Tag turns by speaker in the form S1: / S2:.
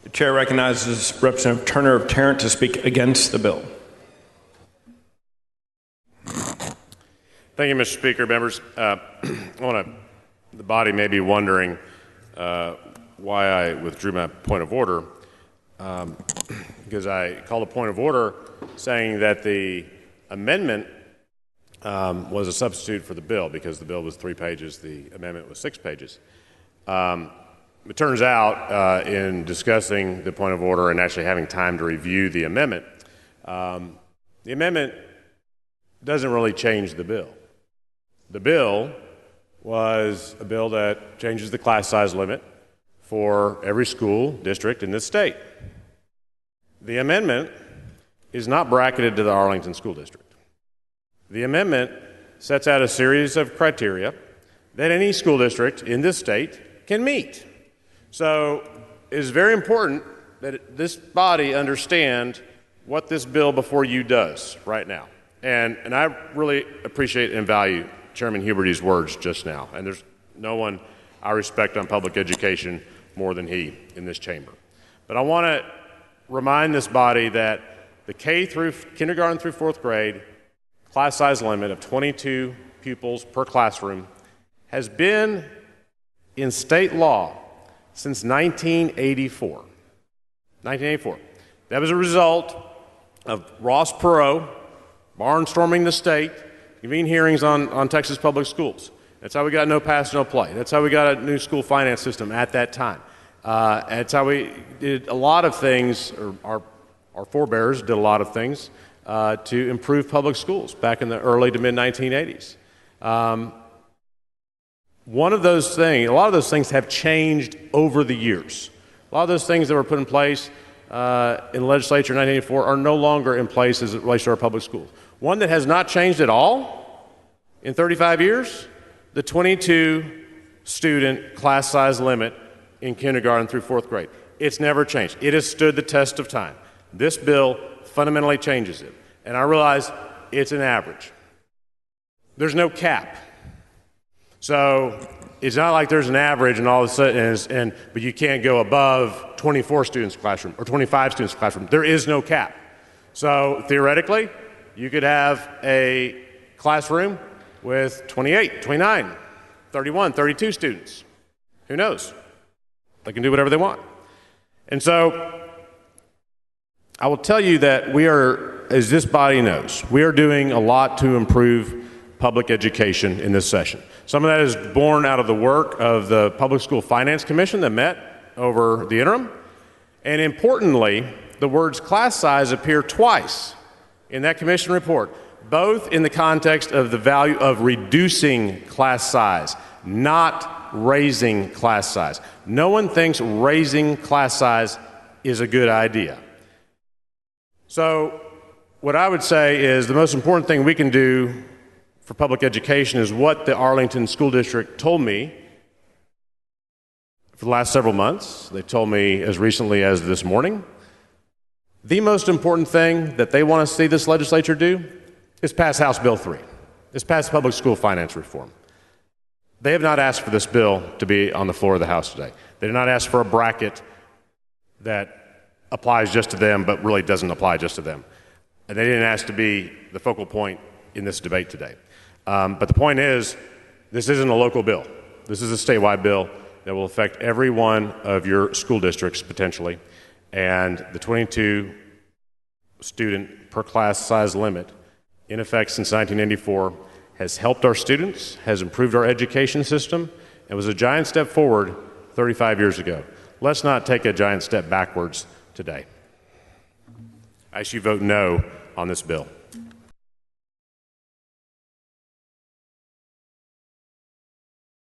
S1: The chair recognizes Representative Turner of Tarrant to speak against the bill.
S2: Thank you, Mr. Speaker. Members, the body may be wondering why I withdrew my point of order, because I called a point of order saying that the amendment was a substitute for the bill, because the bill was 3 pages, the amendment was 6 pages. It turns out, in discussing the point of order and actually having time to review the amendment doesn't really change the bill. The bill was a bill that changes the class size limit for every school district in this state. The amendment is not bracketed to the Arlington School District. The amendment sets out a series of criteria that any school district in this state can meet. So it is very important that this body understand what this bill before you does right now. And I really appreciate and value Chairman Huberty's words just now. And there's no one I respect on public education more than he in this chamber. But I want to remind this body that the kindergarten through 4th grade class size limit of 22 pupils per classroom has been in state law since 1984. 1984. That was a result of Ross Perot barnstorming the state, convening hearings on Texas public schools. That's how we got no pass, no play. That's how we got a new school finance system at that time. That's how we did a lot of things, or our forebears did a lot of things to improve public schools back in the early to mid-1980s. A lot of those things have changed over the years. A lot of those things that were put in place in the legislature in 1984 are no longer in place as it relates to our public schools. One that has not changed at all in 35 years, the 22 student class size limit in kindergarten through 4th grade. It's never changed. It has stood the test of time. This bill fundamentally changes it. And I realize it's an average. There's no cap. So it's not like there's an average and all of a sudden, but you can't go above 24 students per classroom or 25 students per classroom. There is no cap. So theoretically, you could have a classroom with 28, 29, 31, 32 students. Who knows? They can do whatever they want. And so I will tell you that we are, as this body knows, we are doing a lot to improve public education in this session. Some of that is born out of the work of the Public School Finance Commission that met over the interim. And importantly, the words class size appear twice in that commission report, both in the context of the value of reducing class size, not raising class size. No one thinks raising class size is a good idea. So what I would say is the most important thing we can do for public education is what the Arlington School District told me for the last several months. They told me as recently as this morning. The most important thing that they want to see this legislature do is pass House Bill 3. Is pass public school finance reform. They have not asked for this bill to be on the floor of the House today. They did not ask for a bracket that applies just to them but really doesn't apply just to them. And they didn't ask to be the focal point in this debate today. But the point is, this isn't a local bill. This is a statewide bill that will affect every one of your school districts potentially. And the 22 student per class size limit in effect since 1984 has helped our students, has improved our education system, and was a giant step forward 35 years ago. Let's not take a giant step backwards today. I ask you vote no on this bill.